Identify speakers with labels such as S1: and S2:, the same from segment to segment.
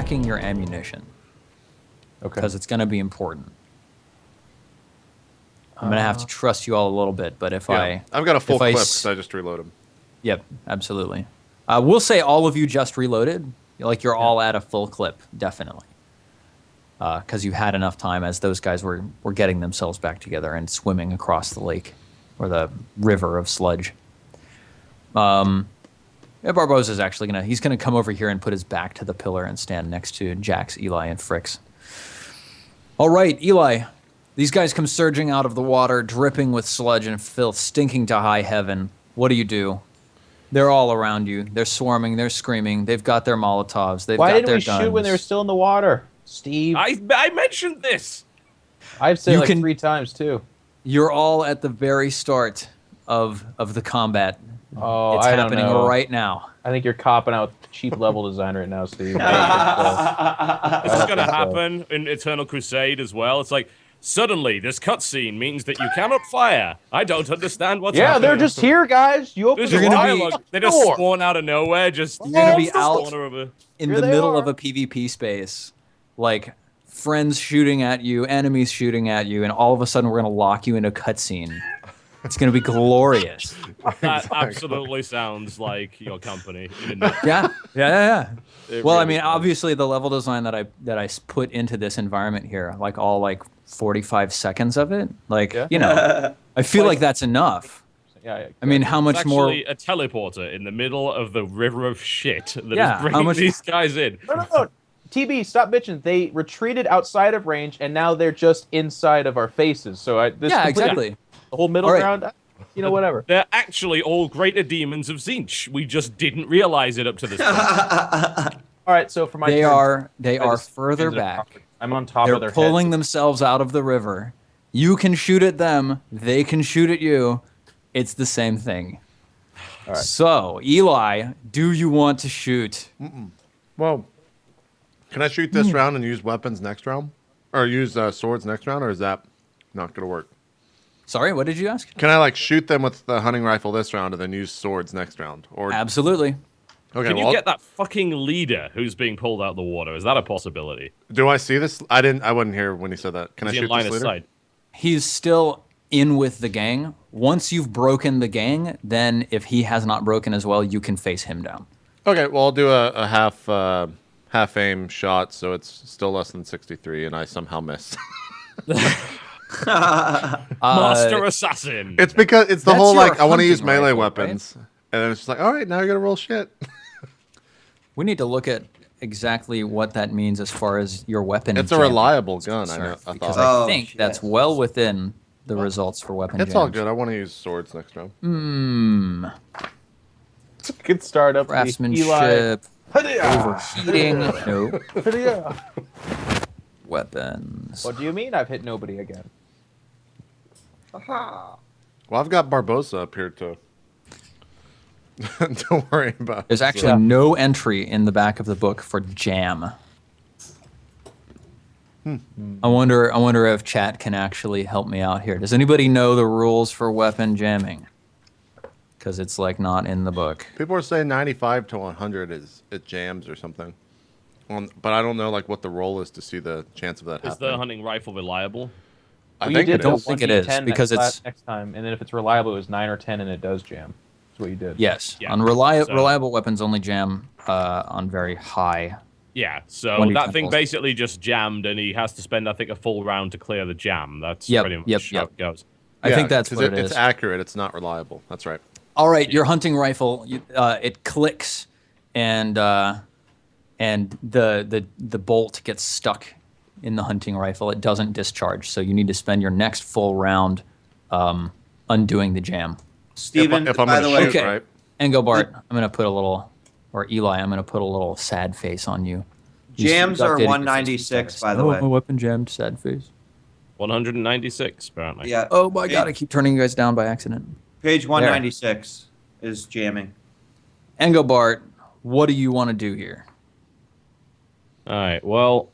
S1: checking your ammunition.
S2: Okay.
S1: Because it's going to be important. I'm going to have to trust you all a little bit, but if I've
S3: got a full clip because I just reloaded.
S1: Yep, absolutely. We'll say all of you just reloaded. Like you're all at a full clip, definitely. Because you had enough time as those guys were getting themselves back together and swimming across the lake or the river of sludge. Barbosa's actually he's gonna come over here and put his back to the pillar and stand next to Jax, Eli, and Fricks. All right, Eli. These guys come surging out of the water, dripping with sludge and filth, stinking to high heaven. What do? They're all around you. They're swarming. They're screaming. They've got their Molotovs. They've got their guns.
S2: Why didn't we shoot when they were still in the water, Steve?
S4: I mentioned this.
S2: I've said it like 3 times too.
S1: You're all at the very start of the combat.
S2: Oh,
S1: it's happening right now.
S2: I think you're copping out with cheap level design right now, Steve.
S4: This is going to happen in Eternal Crusade as well. It's like, suddenly, this cutscene means that you cannot fire. I don't understand what's happening.
S2: Yeah, they're just here, guys. You open the
S4: dialogue. They just spawn out of nowhere. You're
S1: going to be out in the middle of a PvP space. Like, friends shooting at you, enemies shooting at you, and all of a sudden we're going to lock you into a cutscene. It's going to be glorious.
S4: That absolutely sounds like your company.
S1: Yeah. Well, I mean, obviously the level design that I put into this environment here, like all 45 seconds of it, I feel like that's enough.
S2: Yeah.
S1: I mean, how much more?
S4: Actually, a teleporter in the middle of the river of shit that is bringing these guys in.
S2: No. TB, stop bitching. They retreated outside of range, and now they're just inside of our faces. So
S1: exactly.
S2: The whole middle ground, whatever.
S4: They're actually all greater demons of Tzeentch. We just didn't realize it up to this point.
S2: All right, so for my
S1: they are further back.
S2: I'm on top of their
S1: heads. They're pulling
S2: heads.
S1: themselves out of the river. You can shoot at them. They can shoot at you. It's the same thing. All right. So, Eli, do you want to shoot?
S3: Well, can I shoot this round and use weapons next round? Or use swords next round, or is that not going to work?
S1: Sorry, what did you ask?
S3: Can I shoot them with the hunting rifle this round and then use swords next round? Or
S1: absolutely.
S3: Okay.
S4: Can you get that fucking leader who's being pulled out of the water? Is that a possibility?
S3: Do I see this? I wasn't here when he said that. Can I shoot this leader?
S4: Sight?
S1: He's still in with the gang. Once you've broken the gang, then if he has not broken as well, you can face him down.
S3: Okay. Well, I'll do a half aim shot, so it's still less than 63, and I somehow miss.
S4: Master Assassin.
S3: It's because it's the whole I want to use melee
S1: rifle,
S3: weapons, right? And then it's just all right, now you gotta roll shit.
S1: We need to look at exactly what that means as far as your weapon.
S3: It's a reliable gun, I know.
S1: Because I think that's well within the results for weapon.
S3: It's all good. I want to use swords next round.
S2: It's a good start up.
S1: Craftsmanship. Overheating. Nope. Weapons.
S2: What do you mean I've hit nobody again?
S3: Well, I've got Barbosa up here to... Don't worry about it.
S1: There's actually no entry in the back of the book for jam. I wonder if chat can actually help me out here. Does anybody know the rules for weapon jamming? Because it's not in the book.
S3: People are saying 95 to 100 it jams or something. But I don't know what the roll is to see the chance of that happening.
S4: Is the hunting rifle reliable?
S3: I don't
S1: think it is because it's
S2: next time, and then if it's reliable, it was 9 or 10, and it does jam. That's what you did.
S1: Yes, on reliable weapons only jam on very high.
S4: Yeah, so that thing basically just jammed, and he has to spend, I think, a full round to clear the jam. That's pretty much how it goes.
S1: I think that's what it is.
S3: It's accurate. It's not reliable. That's right.
S1: All right, your hunting rifle, it clicks, and the bolt gets stuck in the hunting rifle. It doesn't discharge, so you need to spend your next full round undoing the jam.
S5: Steven,
S3: if I'm
S5: by the way,
S3: shoot, right?
S1: Engobart, I'm going to put a little, or Eli, I'm going to put a little sad face on you.
S5: Jams are 196, by the way.
S1: My weapon jammed, sad face.
S4: 196, apparently.
S5: Yeah.
S1: Oh my god, I keep turning you guys down by accident.
S5: Page 196 is jamming.
S1: Engobart, what do you want to do here?
S4: Alright, well,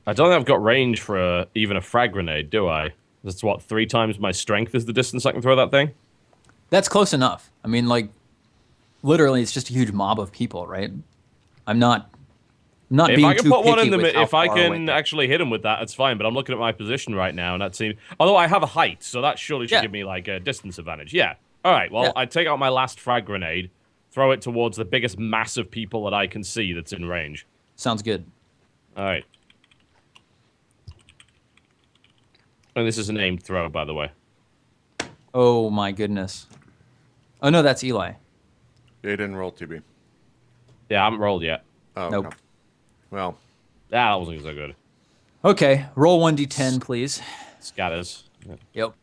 S4: I don't think I've got range for even a frag grenade, do I? That's 3 times my strength is the distance I can throw that thing?
S1: That's close enough. I mean, literally, it's just a huge mob of people, right? I'm not Not
S4: If
S1: being
S4: I can
S1: too
S4: put one
S1: picky
S4: in the
S1: with how
S4: if I
S1: far away
S4: can
S1: they are.
S4: actually hit him with that, it's fine. But I'm looking at my position right now, and that seems. Although I have a height, so that surely should
S1: Yeah.
S4: give me like a distance advantage. Yeah. All right. Well,
S1: Yeah.
S4: I take out my last frag grenade, throw it towards the biggest mass of people that I can see that's in range.
S1: Sounds good.
S4: All right. And this is an aimed throw, by the way.
S1: Oh my goodness. Oh no, that's Eli.
S3: They didn't roll TB.
S4: Yeah, I haven't rolled yet.
S3: Oh,
S1: Nope.
S3: okay. Well,
S4: That wasn't so good.
S1: Okay, roll 1d10, please.
S4: Scatters. Yeah.
S1: Yep.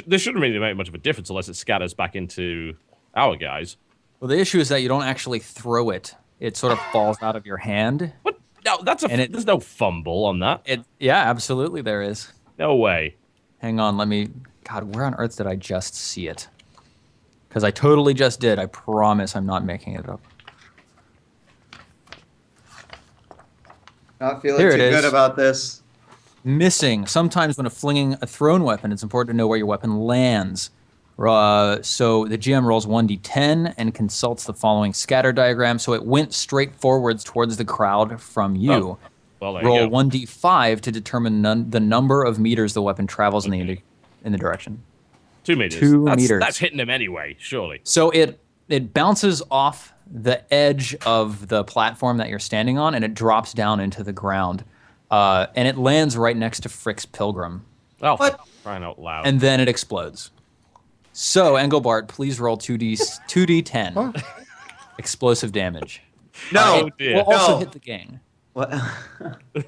S4: This shouldn't really make much of a difference unless it scatters back into our guys.
S1: Well, the issue is that you don't actually throw it. It sort of falls out of your hand.
S4: What? No, there's no fumble on that.
S1: Yeah, absolutely there is.
S4: No way.
S1: Hang on, let me... God, where on earth did I just see it? Because I totally just did. I promise I'm not making it up.
S5: Not feeling
S1: Here
S5: too
S1: it is.
S5: good about this.
S1: Missing. Sometimes when flinging a thrown weapon, it's important to know where your weapon lands. So the GM rolls 1d10 and consults the following scatter diagram. So it went straight forwards towards the crowd from you.
S4: Oh, well, there
S1: Roll
S4: you go.
S1: 1d5 to determine the number of meters the weapon travels in the direction.
S4: 2 meters.
S1: 2 meters.
S4: That's hitting him anyway, surely.
S1: So it bounces off the edge of the platform that you're standing on, and it drops down into the ground. And it lands right next to Frick's Pilgrim.
S4: Oh,
S5: What?
S4: crying out loud.
S1: And then it explodes. So, Engelbart, please roll 2d10. Explosive damage.
S5: No.
S4: Oh, dear.
S1: We'll also
S5: No.
S1: hit the gang.
S5: What?
S3: can
S4: It's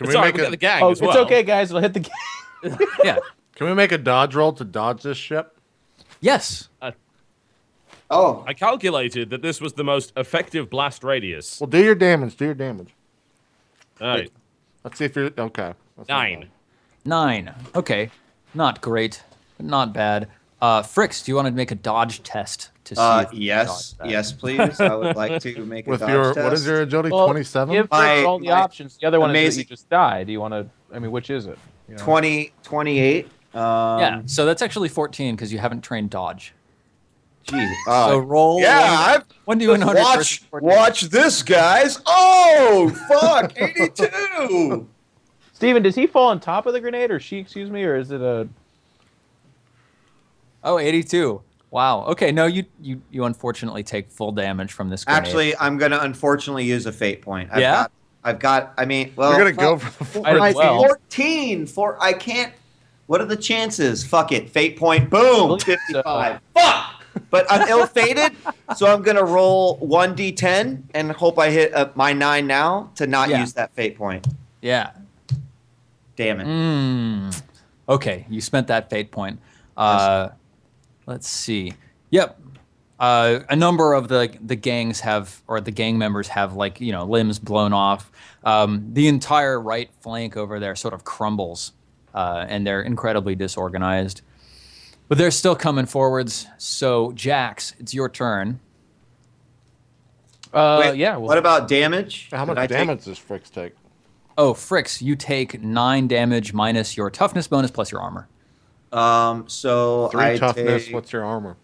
S3: we
S4: all right,
S3: make
S4: we got the
S3: a
S4: gang
S2: Oh,
S4: as well.
S2: it's okay, guys. It'll hit the game.
S1: Yeah.
S3: can we make a dodge roll to dodge this ship?
S1: Yes.
S5: Oh.
S4: I calculated that this was the most effective blast radius.
S3: Well, do your damage. Do your damage.
S4: All right.
S3: Let's see if you're okay. That's not
S4: 9.
S3: bad.
S1: 9. Okay. Not great, but not bad. Fricks, do you want to make a dodge test to see if you
S5: Yes.
S1: dodge that?
S5: Yes, please. I would like to make a
S3: With
S5: dodge
S3: your
S5: test.
S3: what is your agility?
S2: Well,
S3: 27.
S2: Give
S5: My-
S2: Fritz all the
S5: my
S2: options. The other one is that
S5: amazing-
S2: you just die. Do you want to? I mean, which is it? You know?
S5: 28.
S1: Yeah, so that's actually 14 because you haven't trained dodge.
S5: Geez.
S1: So roll.
S5: yeah,
S1: When do you 100 versus 14?
S5: watch this, guys. Oh, fuck. 82.
S2: Steven, does he fall on top of the grenade, or she? Excuse me, or is it a?
S1: Oh, 82. Wow. Okay, no, you unfortunately take full damage from this grenade.
S5: Actually, I'm going to unfortunately use a fate point.
S1: Yeah?
S5: I've got, I mean, well.
S3: You're gonna go
S5: fuck.
S3: for the
S2: Might as
S3: four.
S2: well.
S5: 14. I can't. What are the chances? Fuck it. Fate point. Boom.
S2: Believe so.
S5: 55. Fuck. But I'm ill-fated, so I'm going to roll 1d10 and hope I hit my 9 now to not
S1: Yeah.
S5: use that fate point.
S1: Yeah.
S5: Damn it.
S1: Okay, you spent that fate point. Let's see. Yep. A number of the gangs have, or the gang members have, like, limbs blown off. The entire right flank over there sort of crumbles, and they're incredibly disorganized. But they're still coming forwards. So, Jax, it's your turn.
S5: Wait,
S2: Yeah. Well,
S5: what about damage?
S3: How
S5: Did
S3: much
S5: I take-
S3: damage does Fricks take?
S1: Oh, Fricks, you take 9 damage minus your toughness bonus plus your armor.
S5: So
S3: 3
S5: I
S3: toughness.
S5: take
S3: What's your armor?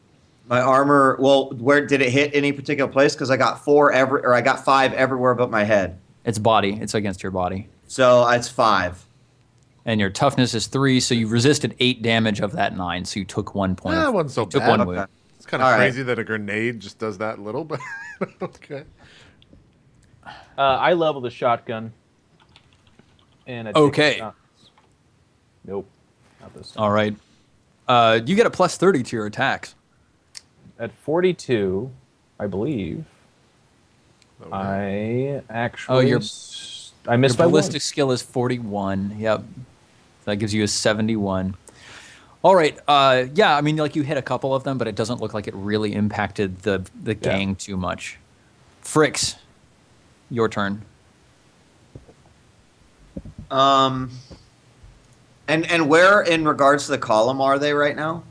S5: my armor. Well, where did it hit any particular place? Because I got 4 I got 5 everywhere but my head.
S1: It's body. It's against your body.
S5: So it's 5.
S1: And your toughness is 3, so you resisted 8 damage of that 9, so you took 1 point.
S3: That wasn't so
S1: you took
S3: bad.
S1: 1
S5: Okay.
S1: wound.
S3: It's kind of
S5: All right.
S3: crazy that a grenade just does that little, but okay.
S2: I level the shotgun. And I take
S1: Okay.
S2: shots. Nope. Not this time.
S1: All right. You get a plus 30 to your attacks.
S2: At 42, I believe.
S3: Okay.
S2: I actually.
S1: your-
S2: I missed
S1: Your
S2: my
S1: ballistic skill is 41. Yep. That gives you a 71. All right. Yeah, I mean, like, you hit a couple of them, but it doesn't look like it really impacted the gang too much. Fricks, your turn.
S5: And where in regards to the column are they right now?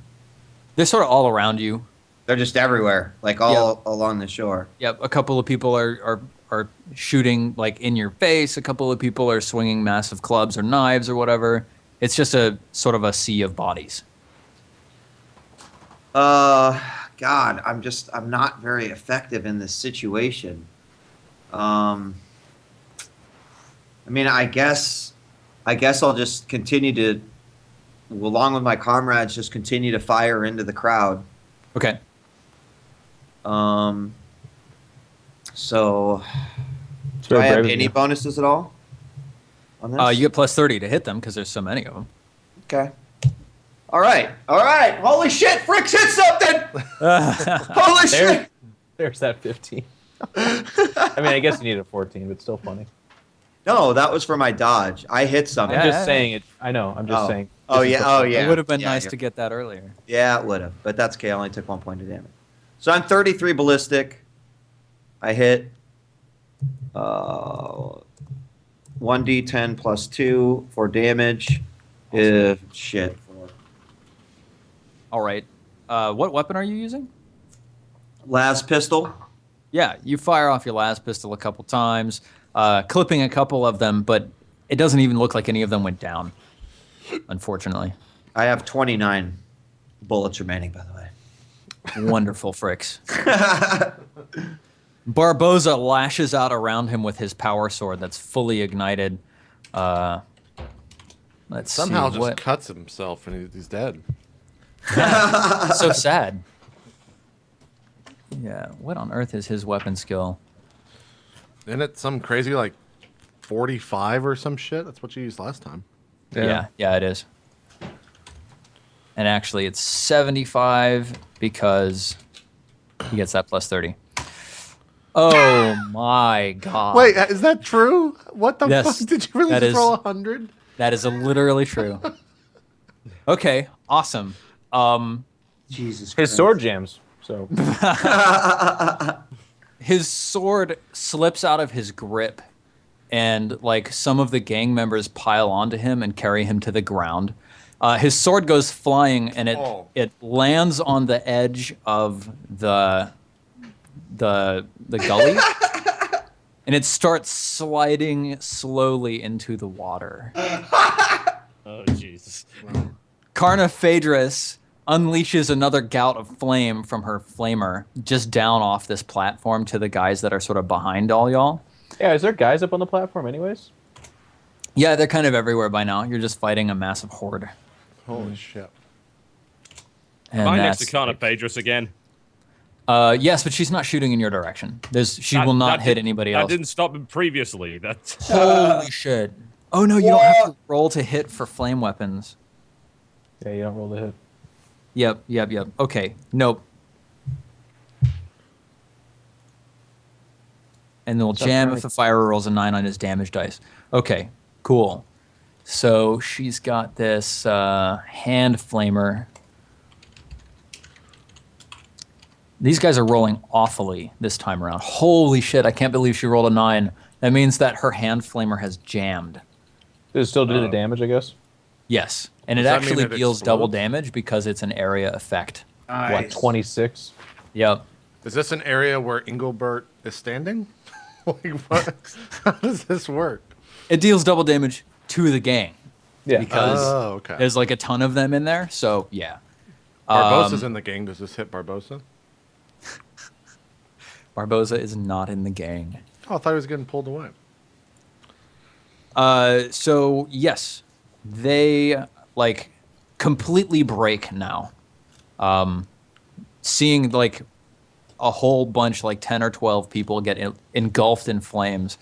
S1: They're sort of all around you.
S5: They're just everywhere, like all along the shore.
S1: Yep. A couple of people are shooting, like, in your face. A couple of people are swinging massive clubs or knives or whatever. It's just a sort of a sea of bodies.
S5: God, I'm not very effective in this situation. I mean, I guess I'll just continue to, along with my comrades, just continue to fire into the crowd.
S1: Okay.
S5: So,
S2: It's
S5: do
S2: very
S5: I have
S2: brave of
S5: any
S2: you.
S5: bonuses at all on this?
S1: You get plus 30 to hit them because there's so many of them.
S5: Okay. All right. Holy shit, Fricks hit something! Holy shit!
S2: There's that 15. I mean, I guess you need a 14, but still funny.
S5: No, that was for my dodge. I hit something.
S2: I'm
S1: Yeah.
S2: just saying it. I know. I'm just saying.
S5: Oh
S2: this is
S5: yeah.
S2: the-
S1: It would have been
S5: Yeah,
S1: nice
S5: yeah.
S1: to get that earlier.
S5: Yeah, it would have, but that's okay. I only took 1 point of damage. So I'm 33 ballistic. I hit 1d10 plus 2 for damage. If shit.
S1: All right. What weapon are you using?
S5: Last pistol.
S1: Yeah, you fire off your last pistol a couple times, clipping a couple of them, but it doesn't even look like any of them went down, unfortunately.
S5: I have 29 bullets remaining, by the way.
S1: Wonderful, Fricks. Barboza lashes out around him with his power sword that's fully ignited. Let's
S3: Somehow
S1: see
S3: just
S1: what.
S3: cuts himself and he's dead.
S1: So sad. Yeah, what on earth is his weapon skill?
S3: Isn't it some crazy like 45 or some shit? That's what you used last time.
S1: Yeah, it is. And actually, it's 75 because he gets that plus 30. Oh my god!
S3: Wait, is that true? What the
S1: Yes,
S3: fuck? Did you really
S1: that
S3: just
S1: is-
S3: roll 100?
S1: That is literally true. Okay, awesome.
S5: Jesus
S2: His
S5: Christ.
S2: sword jams. So
S1: His sword slips out of his grip, and like some of the gang members pile onto him and carry him to the ground. His sword goes flying, and it lands on the edge of the gully, and it starts sliding slowly into the water.
S4: Oh, Jesus.
S1: Karna Phaedrus unleashes another gout of flame from her flamer just down off this platform to the guys that are sort of behind all y'all.
S2: yeah, is there guys up on the platform, anyways?
S1: Yeah, they're kind of everywhere by now. You're just fighting a massive horde.
S3: Holy shit.
S1: And
S4: Am I next to
S1: that's-
S4: Kana Phaedrus again?
S1: Yes, but she's not shooting in your direction. She will not hit anybody
S4: That
S1: else.
S4: didn't stop him previously. That's
S1: Holy shit. Oh no, you don't have to roll to hit for flame weapons.
S2: Yeah, you don't roll the hit.
S1: Yep. Okay, nope. And then we'll jam if the fire rolls a 9 on his damage dice. Okay, cool. So she's got this hand flamer. These guys are rolling awfully this time around. Holy shit, I can't believe she rolled a 9. That means that her hand flamer has jammed.
S2: Does it still do the damage, I guess?
S1: Yes, and
S3: Does
S1: it
S3: that mean
S1: actually
S3: it
S1: deals double
S3: explodes?
S1: damage because it's an area effect.
S2: What, 26?
S1: Yep.
S3: Is this an area where Engelbert is standing? Like, what? How does this work?
S1: It deals double damage to the gang
S2: Yeah.
S1: because
S3: Oh, okay.
S1: there's like a ton of them in there. So yeah,
S3: Barbossa's in the gang. Does this hit Barbossa?
S1: Barboza is not in the gang.
S3: Oh, I thought he was getting pulled away.
S1: So yes, they like completely break now. Seeing like a whole bunch, like 10 or 12 people get engulfed in flames,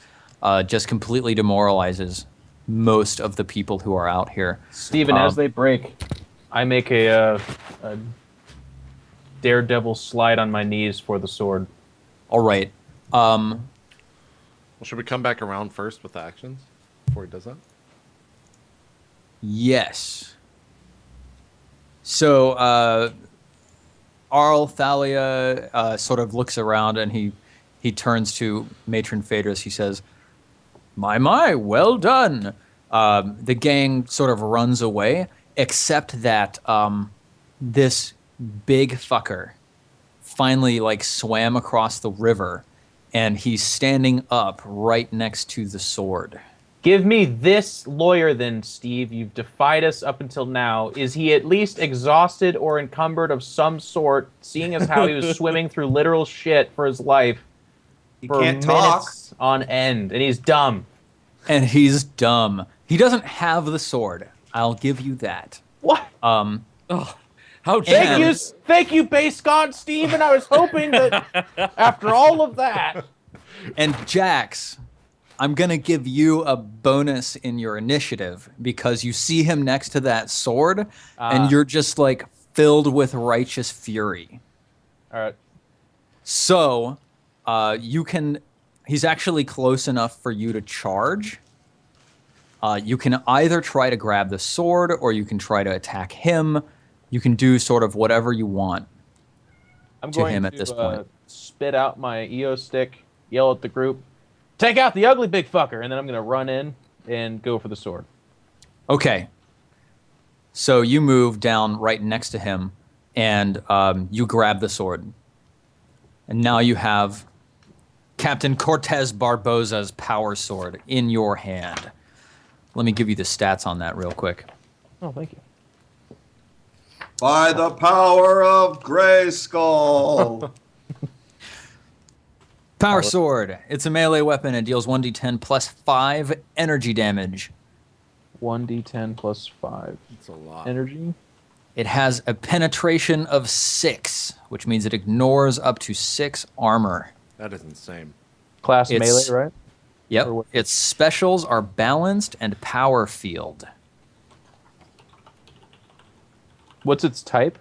S1: just completely demoralizes most of the people who are out here.
S2: Steven, as they break, I make a daredevil slide on my knees for the sword.
S1: All right.
S3: Well, should we come back around first with the actions before he does that?
S1: Yes. So, Arl Thalia sort of looks around and he turns to Matron Phaedrus. He says, My, well done. The gang sort of runs away, except that this big fucker finally like swam across the river, and he's standing up right next to the sword.
S2: Give me this lawyer then, Steve. You've defied us up until now. Is he at least exhausted or encumbered of some sort, seeing as how he was swimming through literal shit for his life?
S5: He
S2: for
S5: can't talk.
S2: minutes on end, and he's dumb.
S1: And he's dumb. He doesn't have the sword. I'll give you that.
S2: What?
S4: Oh, how
S1: And-
S2: Thank you, base god Steven. I was hoping that after all of that.
S1: And Jax, I'm going to give you a bonus in your initiative because you see him next to that sword and you're just like filled with righteous fury.
S2: All right.
S1: So he's actually close enough for you to charge. You can either try to grab the sword or you can try to attack him. You can do sort of whatever you want
S2: I'm
S1: to
S2: going
S1: him
S2: to
S1: at this point.
S2: spit out my EO stick, yell at the group, take out the ugly big fucker, and then I'm going to run in and go for the sword.
S1: Okay. So you move down right next to him and you grab the sword. And now you have Captain Cortez Barboza's power sword in your hand. Let me give you the stats on that real quick.
S2: Oh, thank you.
S5: By the power of Grayskull.
S1: Power sword. It's a melee weapon and deals 1d10 plus 5 energy damage.
S2: 1d10 plus 5
S3: It's a lot.
S2: energy.
S1: It has a penetration of 6, which means it ignores up to 6 armor.
S3: That is insane.
S2: Class
S1: It's-
S2: melee, right?
S1: Yep.
S2: Or what-
S1: Its specials are balanced and power field.
S2: What's its type?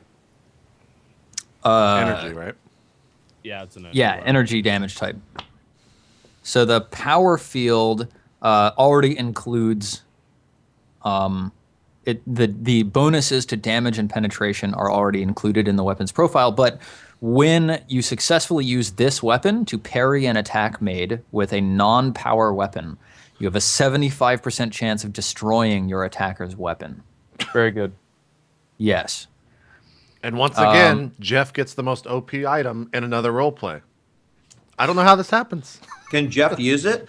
S3: Energy, right?
S4: Yeah, it's an
S1: Yeah, energy damage type. So the power field already includes the bonuses to damage and penetration are already included in the weapon's profile, but when you successfully use this weapon to parry an attack made with a non-power weapon, you have a 75% chance of destroying your attacker's weapon.
S2: Very good.
S1: Yes.
S3: And once again, Jeff gets the most OP item in another role play. I don't know how this happens.
S5: Can Jeff use it?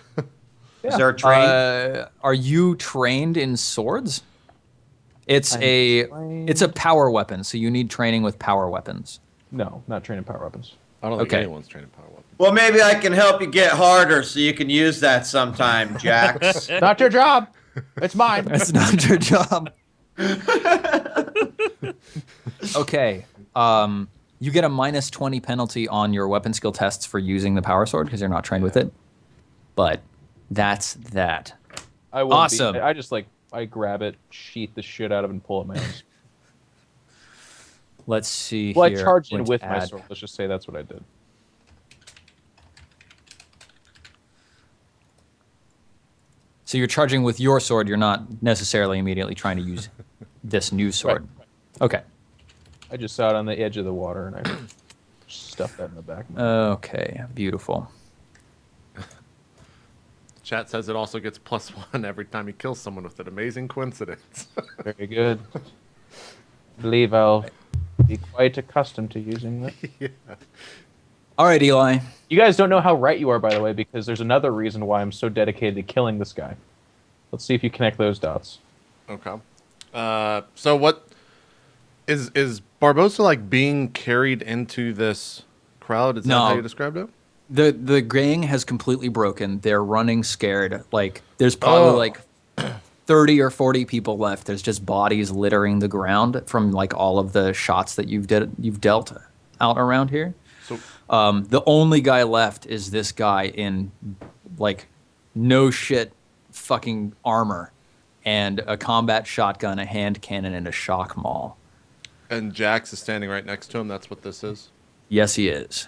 S5: Is there a train?
S1: Are you trained in swords? It's
S2: I'm
S1: it's a power weapon, so you need training with power weapons.
S2: No, not training power weapons.
S3: I don't think
S1: Okay.
S3: anyone's training power weapons.
S5: Well, maybe I can help you get harder so you can use that sometime, Jax.
S2: Not your job. It's mine.
S1: That's not your job. Okay. You get a minus 20 penalty on your weapon skill tests for using the power sword because you're not trained with it. But that's that.
S2: I won't
S1: Awesome.
S2: I just I grab it, sheath the shit out of it, and pull it my own.
S1: Let's see
S2: Well,
S1: here.
S2: I charged in
S1: Let's
S2: with my
S1: add-
S2: sword. Let's just say that's what I did.
S1: So you're charging with your sword. You're not necessarily immediately trying to use this new sword. Okay.
S2: I just saw it on the edge of the water, and I stuffed that in the back.
S1: Okay. Beautiful.
S3: Chat says it also gets +1 every time you kill someone with an amazing coincidence.
S2: Very good. I believe I'll be quite accustomed to using that.
S1: All right, Eli.
S2: You guys don't know how right you are, by the way, because there's another reason why I'm so dedicated to killing this guy. Let's see if you connect those dots.
S3: Okay. So what is Barbosa like being carried into this crowd? Is that how
S1: No.
S3: you described it?
S1: The gang has completely broken. They're running scared. Like there's probably like 30 or 40 people left. There's just bodies littering the ground from like all of the shots that you've dealt out around here.
S3: So
S1: The only guy left is this guy in like no shit fucking armor and a combat shotgun, a hand cannon, and a shock maul.
S3: and Jax is standing right next to him. That's what this is.
S1: Yes, he is.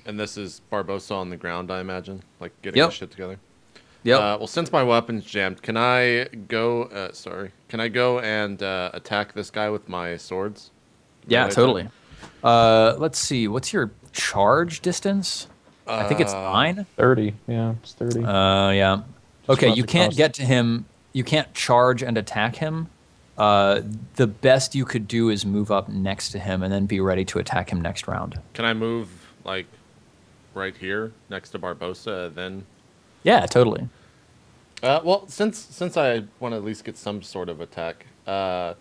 S3: And this is Barbosa on the ground, I imagine, like getting
S1: Yep.
S3: his shit together.
S1: Yep.
S3: Well, since my weapon's jammed, can I go? Can I go and attack this guy with my swords?
S1: yeah,
S3: Melee
S1: totally.
S3: attack?
S1: Let's see. What's your charge distance? I think it's 9.
S2: 30. Yeah, it's 30.
S1: Yeah. Okay,
S2: run
S1: you
S2: the
S1: can't
S2: coast.
S1: get to him. You can't charge and attack him. The best you could do is move up next to him and then be ready to attack him next round.
S3: Can I move like right here next to Barbosa? Then,
S1: Yeah, totally.
S3: well, since I want to at least get some sort of attack, I'm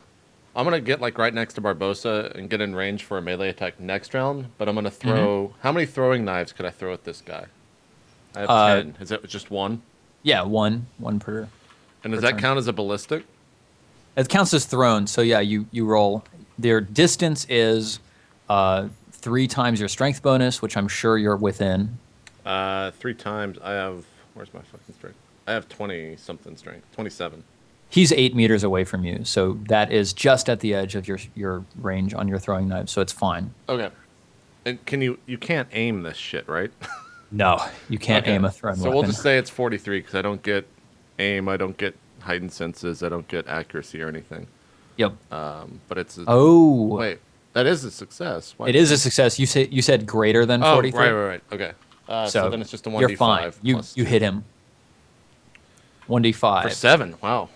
S3: gonna get like right next to Barbosa and get in range for a melee attack next round. But I'm gonna throw. How many throwing knives could I throw at this guy? I have 10. Is that just one?
S1: Yeah, one per.
S3: And does
S1: per
S3: that
S1: turn.
S3: count as a ballistic?
S1: It counts as thrown. So yeah, you roll. Their distance is 3 times your strength bonus, which I'm sure you're within.
S3: 3 times. I have. Where's my fucking strength? I have 20 something strength. 27.
S1: He's 8 meters away from you, so that is just at the edge of your range on your throwing knife, so it's fine.
S3: Okay. And can you can't aim this shit, right?
S1: No, you can't
S3: Okay.
S1: aim a thrown
S3: So
S1: weapon.
S3: we'll just say it's 43 because I don't get aim, I don't get heightened senses, I don't get accuracy or anything.
S1: Yep.
S3: But it's a,
S1: Oh.
S3: wait, that is a success. Why
S1: It is a success. You said greater than 43.
S3: right. Okay. So then it's just a 1d5.
S1: You're fine. You
S3: plus
S1: you
S3: 2.
S1: hit him. 1d5.
S3: For 7. Wow.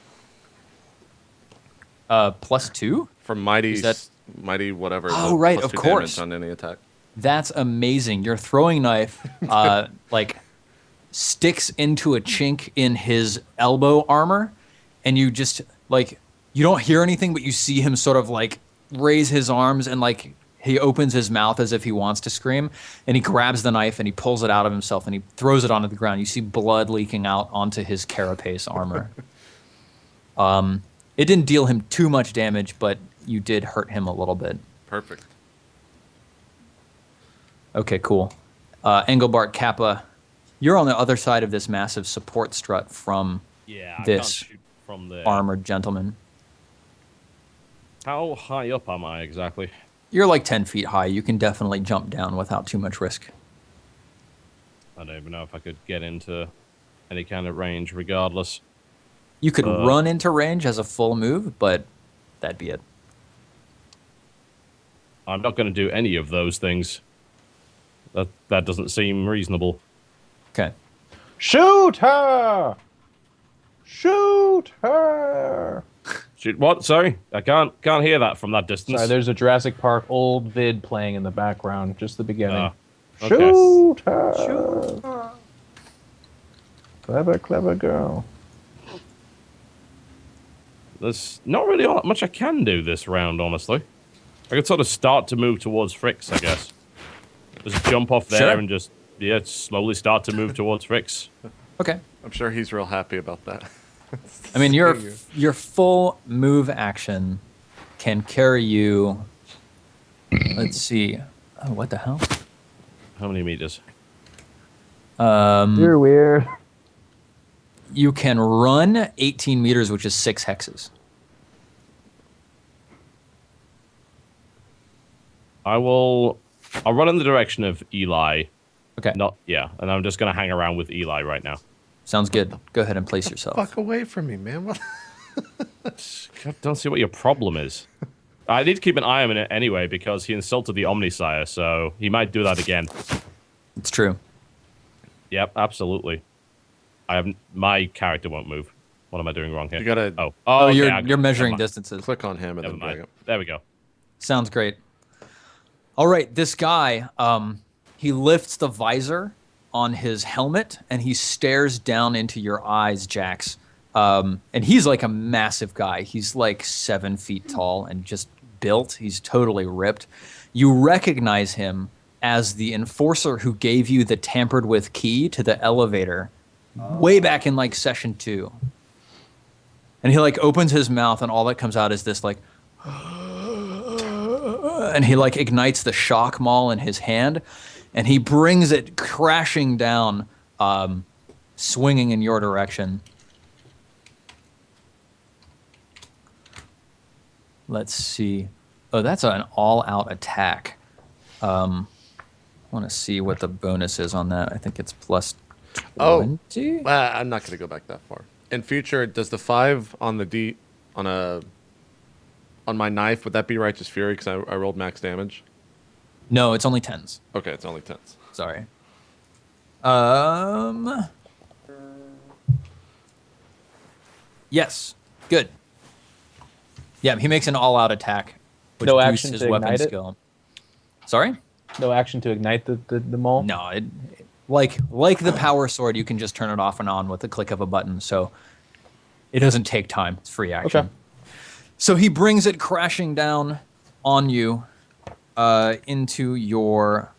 S1: Plus 2?
S3: For mighty,
S1: Is that-
S3: mighty whatever.
S1: Oh,
S3: the
S1: right,
S3: plus
S1: of
S3: 2
S1: course.
S3: damage on any attack.
S1: That's amazing. Your throwing knife like sticks into a chink in his elbow armor, and you just like you don't hear anything, but you see him sort of like raise his arms and like he opens his mouth as if he wants to scream, and he grabs the knife and he pulls it out of himself and he throws it onto the ground. You see blood leaking out onto his carapace armor. It didn't deal him too much damage, but you did hurt him a little bit.
S3: Perfect.
S1: Okay, cool. Engelbart Kappa, you're on the other side of this massive support strut from
S4: Yeah, I
S1: this
S4: can't shoot from there.
S1: armored gentleman.
S4: How high up am I exactly?
S1: You're like 10 feet high. You can definitely jump down without too much risk.
S4: I don't even know if I could get into any kind of range regardless.
S1: You could run into range as a full move, but that'd be it.
S4: I'm not going to do any of those things. That doesn't seem reasonable.
S1: Okay.
S2: Shoot her! Shoot her!
S4: Shoot what? Sorry, I can't hear that from that distance.
S2: Sorry, there's a Jurassic Park old vid playing in the background, just the beginning.
S4: Okay.
S2: Shoot her! Clever, clever girl.
S4: There's not really all that much I can do this round, honestly. I could sort of start to move towards Fricks, I guess. Just jump off there
S1: Sure.
S4: and just, yeah, slowly start to move towards Fricks.
S1: Okay.
S3: I'm sure he's real happy about that.
S1: I mean, your full move action can carry you. Let's see. Oh, what the hell?
S4: How many meters?
S2: You're weird.
S1: You can run 18 meters, which is 6 hexes.
S4: I'll run in the direction of Eli.
S1: Okay.
S4: And I'm just going to hang around with Eli right now.
S1: Sounds good. Go ahead and place yourself.
S3: Fuck away from me, man. What?
S4: I don't see what your problem is. I need to keep an eye on it anyway because he insulted the Omnisire, so he might do that again.
S1: It's true.
S4: Yep, absolutely. My character won't move. What am I doing wrong here?
S3: You gotta
S4: Oh,
S1: Oh,
S4: okay,
S1: you're measuring
S4: never mind.
S1: distances.
S3: click on him and
S4: Never
S3: then drag
S4: mind.
S3: him.
S4: There we go.
S1: Sounds great. All right, this guy, he lifts the visor on his helmet and he stares down into your eyes, Jax. And he's like a massive guy. He's like 7 feet tall and just built. He's totally ripped. You recognize him as the enforcer who gave you the tampered with key to the elevator way back in like session 2. And he like opens his mouth and all that comes out is this like, and he like ignites the shock maul in his hand and he brings it crashing down, swinging in your direction. Let's see. Oh, that's an all-out attack. I want to see what the bonus is on that. I think it's plus 20.
S3: I'm not gonna go back that far. In future, does the 5 on the on my knife, would that be Righteous Fury because I rolled max damage?
S1: No, it's only 10s.
S3: Okay, it's only 10s.
S1: Sorry. Yes. Good. Yeah, he makes an all-out attack, which
S2: No
S1: boosts
S2: action
S1: his
S2: to
S1: weapon
S2: ignite it?
S1: skill. Sorry?
S2: No action to ignite the mole?
S1: No, like the power sword, you can just turn it off and on with the click of a button, so it doesn't take time. It's free action.
S2: Okay.
S1: So he brings it crashing down on you into your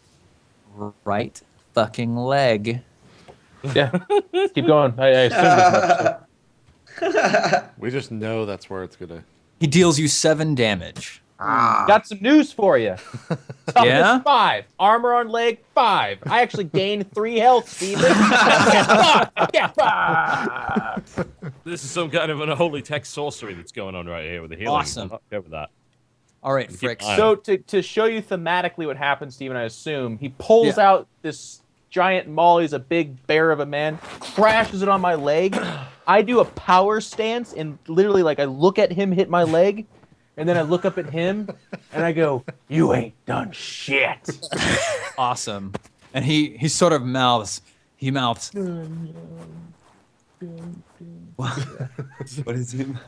S1: right fucking leg.
S2: Yeah. Keep going. I assumed as much. So.
S3: We just know that's where it's gonna.
S1: He deals you 7 damage.
S2: Got some news for you. Toughness
S1: Yeah?
S2: 5. Armor on leg 5. I actually gained 3 health, Steven. Get fucked.
S4: This is some kind of an unholy text sorcery that's going on right here with the healing.
S1: Awesome.
S4: I'm not okay with that.
S1: All right,
S4: Keep
S1: Fricks.
S4: an eye on
S2: So to show you thematically what happens, Steven, I assume, he pulls
S1: Yeah.
S2: out this giant maul. He's a big bear of a man. Crashes it on my leg. I do a power stance and literally like I look at him hit my leg. And then I look up at him, and I go, "You ain't done shit."
S1: Awesome. And he sort of mouths. He mouths.
S5: What is him?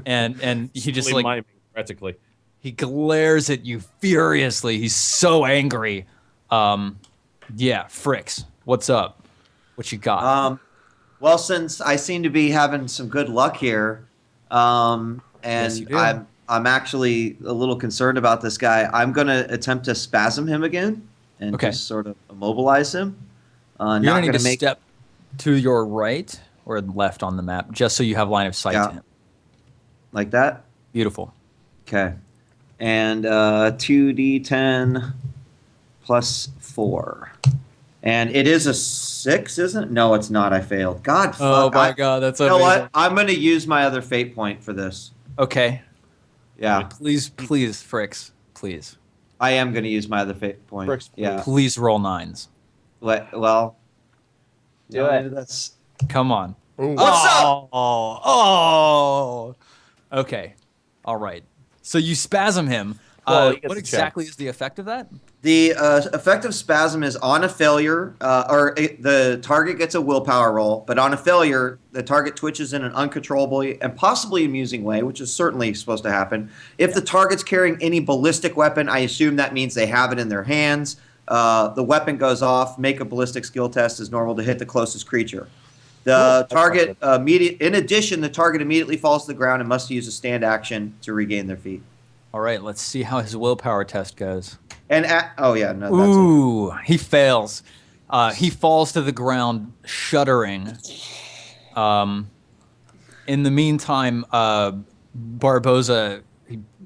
S1: And he just
S4: Simply
S1: like
S4: miming, practically.
S1: he glares at you furiously. He's so angry. Yeah, Fricks. What's up? What you got?
S5: Well, since I seem to be having some good luck here, and
S1: Yes, you do.
S5: I'm actually a little concerned about this guy. I'm going to attempt to spasm him again and
S1: Okay.
S5: just sort of immobilize him.
S1: You're
S5: Not
S1: gonna need
S5: going
S1: to
S5: to make
S1: step to your right or left on the map, just so you have line of sight
S5: Yeah.
S1: to him.
S5: like that.
S1: Beautiful.
S5: Okay. And 2d10 plus 4. And it is a 6, isn't it? No, it's not. I failed. God,
S1: Oh
S5: fuck.
S1: my god, that's
S5: You know
S1: amazing.
S5: what? I'm going to use my other fate point for this.
S1: Okay.
S5: Yeah,
S1: Please, Fricks. Please.
S5: I am going to use my other fate point.
S2: Brooks,
S5: Yeah.
S1: Please roll 9s.
S5: Well,
S2: Do
S5: no,
S2: it.
S5: That's
S1: Come on.
S3: Ooh.
S5: What's up?
S1: Oh. Okay. All right. So you spasm him.
S2: Well, he gets
S1: What
S2: a
S1: exactly is the effect of that?
S5: the effective spasm is on a failure, the target gets a willpower roll, but on a failure, the target twitches in an uncontrollable and possibly amusing way, which is certainly supposed to happen. If the target's carrying any ballistic weapon, I assume that means they have it in their hands. The weapon goes off. Make a ballistic skill test as normal to hit the closest creature. The target in addition, the target immediately falls to the ground and must use a stand action to regain their feet.
S1: All right. Let's see how his willpower test goes.
S5: And oh yeah, no, that's
S1: Ooh, he fails. He falls to the ground, shuddering. In the meantime, Barboza,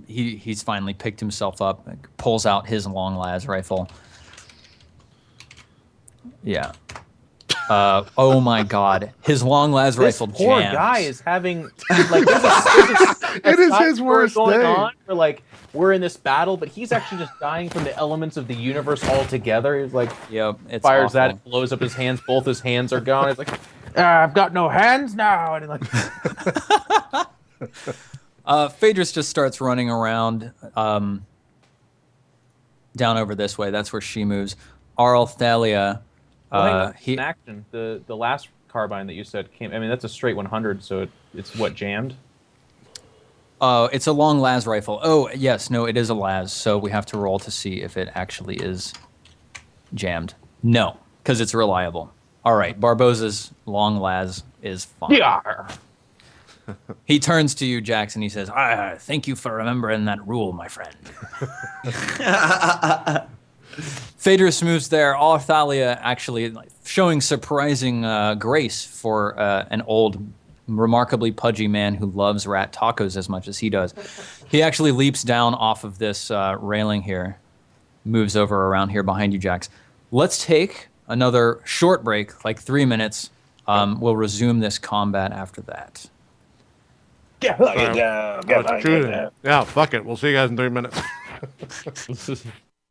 S1: he's finally picked himself up, pulls out his long las rifle. Yeah. Oh my God, his long las
S2: This
S1: rifle
S2: poor
S1: jams.
S2: guy is having like there's a
S3: It is
S2: side
S3: his
S2: story
S3: worst
S2: going
S3: day.
S2: on where like we're in this battle, but he's actually just dying from the elements of the universe altogether. He's like
S1: Yep, it's
S2: fires that,
S1: awful.
S2: it blows up his hands. Both his hands are gone. He's like, I've got no hands now, and like
S1: Phaedrus just starts running around down over this way. That's where she moves. Arl-Thalia,
S2: well, hang on.
S1: he
S2: In action. The last carbine that you said came. I mean, that's a straight 100, so it's what jammed.
S1: it's a long las rifle. Oh, yes, no, it is a las, so we have to roll to see if it actually is jammed. No, because it's reliable. All right, Barboza's long las is fine.
S2: Yeah.
S1: He turns to you, Jackson. He says, thank you for remembering that rule, my friend. Phaedrus moves there. Arl-Thalia actually showing surprising grace for an old, remarkably pudgy man who loves rat tacos as much as he does. He actually leaps down off of this railing here, moves over around here behind you, Jax. Let's take another short break, like 3 minutes. We'll resume this combat after that.
S3: Yeah, fuck it. We'll see you guys in 3 minutes.